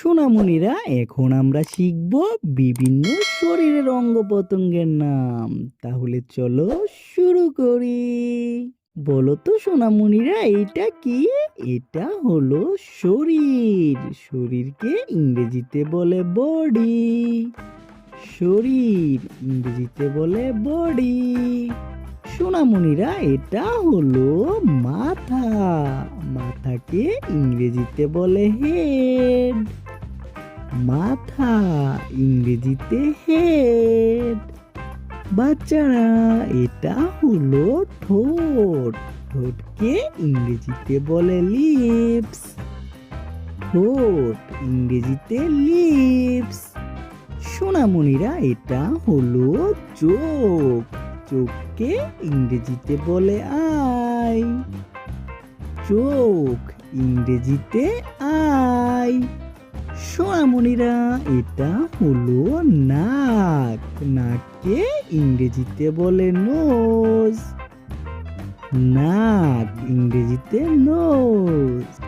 সোনামণিরা, এখন আমরা শিখব বিভিন্ন শরীরের অঙ্গ প্রত্যঙ্গের নাম। তাহলে চলো শুরু করি। বলো তো সোনামণিরা, এটা কি? এটা হলো শরীর। শরীরকে ইংরেজিতে বলে বডি। শরীর ইংরেজিতে বলে বডি। সোনামণিরা, এটা হলো মাথা। মাথাকে ইংরেজিতে বলে হেড। মাথা ইংরেজিতে হেড। বাচ্চারা, এটা হলো ঠোঁট। ঠোঁটকে ইংরেজিতে বলে লিপস। ঠোঁট ইংরেজিতে লিপস। সোনামণিরা, এটা হলো চোখ। চোখকে ইংরেজিতে বলে আই। চোখ ইংরেজিতে আই। সোনামণিরা, এটা হলো নাক। নাককে ইংরেজিতে বলে নোজ। নাক ইংরেজিতে নোজ।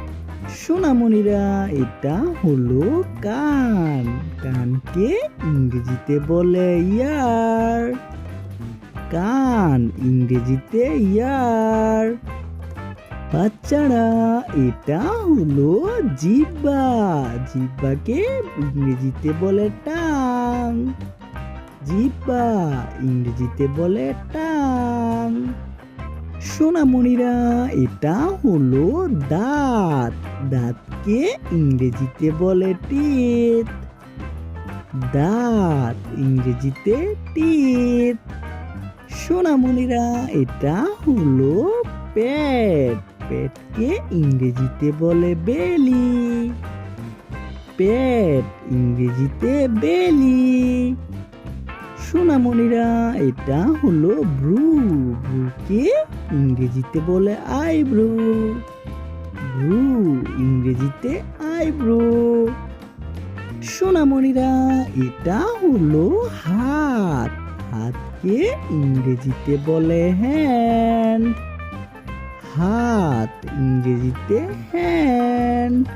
সোনামণিরা, এটা হলো কান। কানকে ইংরেজিতে বলে ইয়ার। কান ইংরেজিতে ইয়ার। বাচ্চারা, এটা হলো জিহ্বা। জিহ্বাকে ইংরেজিতে বলে টাং। জিহ্বা ইংরেজিতে বলে টাং। সোনামণিরা, এটা হলো দাঁত। দাঁতকে ইংরেজিতে বলে টিথ। দাঁত ইংরেজিতে টিথ। সোনামণিরা, এটা হলো পেট। পেটকে ইংরেজিতে বলে বেলি। পেট ইংরেজিতে বেলি। সোনামণিরা, এটা হলো ভ্রু। ভ্রুকে ইংরেজিতে বলে আইব্রো। ভ্রু ইংরেজিতে আইব্রো। সোনামণিরা, এটা হলো হাত। হাতকে ইংরেজিতে বলে হ্যান্ড। হাত ইংরেজিতে হ্যান্ড।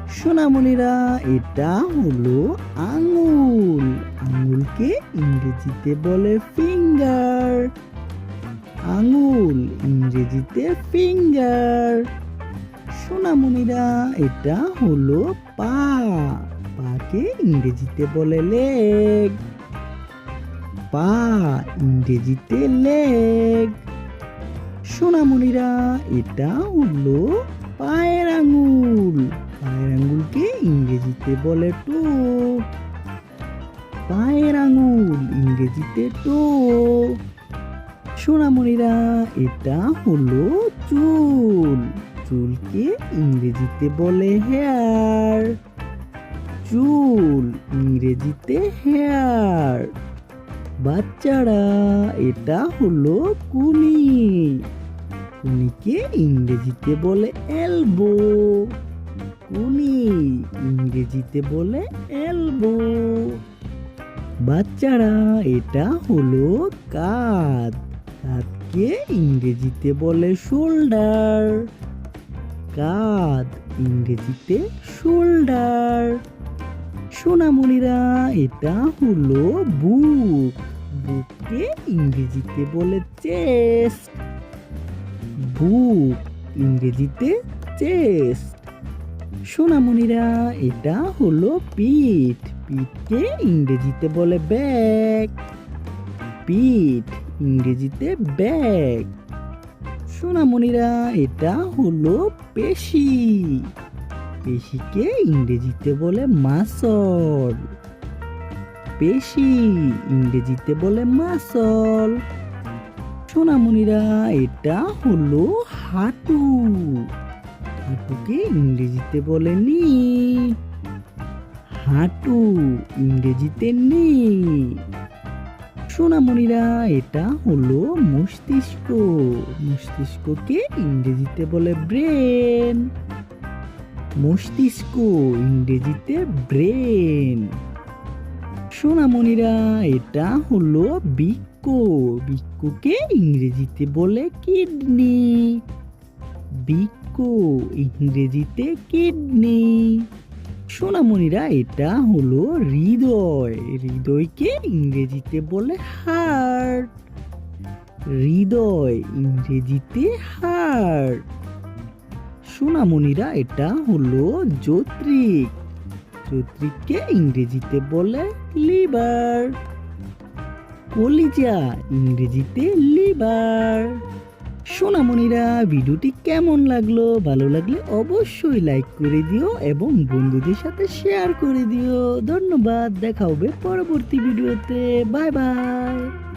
সোনামণিরা, এটা হলো আঙুল। আঙুলকে ইংরেজিতে বলে ফিঙ্গার। আঙুল ইংরেজিতে ফিঙ্গার। সোনামণিরা, এটা হলো পা। পাকে ইংরেজিতে বলে লেগ। পা ইংরেজিতে লেগ। সোনামণিরা, এটা হলো পায়ের আঙুল। পায়ের আঙুলকে ইংরেজিতে বলে টো। পায়ের আঙুল ইংরেজিতে টো। সোনামণিরা, এটা হলো চুল। চুলকে ইংরেজিতে বলে হেয়ার। চুল ইংরেজিতে হেয়ার। বাচ্চারা, এটা হলো কুনি। কুনিকে ইংরেজিতে বলে এলবো। কুনি ইংরেজিতে বলে এলবো। বাচ্চারা, এটা হলো কাঁধ। কাঁধকে ইংরেজিতে বলে শোল্ডার। কাঁধ ইংরেজিতে শোল্ডার। সোনামণিরা, এটা হলো বুক। বুককে ইংরেজিতে বলে চেস্ট। বুক ইংরেজিতে চেস্ট। সোনামণিরা, এটা হলো পিঠ। পিঠকে ইংরেজিতে বলে ব্যাক। পিঠ ইংরেজিতে ব্যাক। সোনামণিরা, এটা হলো পেশি। পেশিকে ইংরেজিতে বলে মাসল। পেশি ইংরেজিতে বলে মাসল। সোনামণিরা, এটা হলো হাঁটু। হাঁটুকে ইংরেজিতে বলে নি। হাঁটু ইংরেজিতে নি। সোনামণিরা, এটা হলো মস্তিষ্ক। মস্তিষ্ককে ইংরেজিতে বলে ব্রেন। মস্তিষ্ক ইংরেজিতে ব্রেন। সোনামণিরা, এটা হলো বৃক্ক। বৃক্ষকে ইংরেজিতে বলে কিডনি। বৃক্ক ইংরেজিতে কিডনি। সোনামণিরা এটা হলো হৃদয়। হৃদয়কে ইংরেজিতে বলে হার্ট। হৃদয় ইংরেজিতে হার্ট। সোনামণিরা এটা হলো যকৃৎ। যকৃৎকে ইংরেজিতে বলে লিভার। কলিজা ইংরেজিতে লিভার। সোনামণিরা ভিডিওটি কেমন লাগলো? ভালো লাগলে অবশ্যই লাইক করে দিও এবং বন্ধুদের সাথে শেয়ার করে দিও। ধন্যবাদ, দেখা হবে পরবর্তী ভিডিওতে। Bye bye.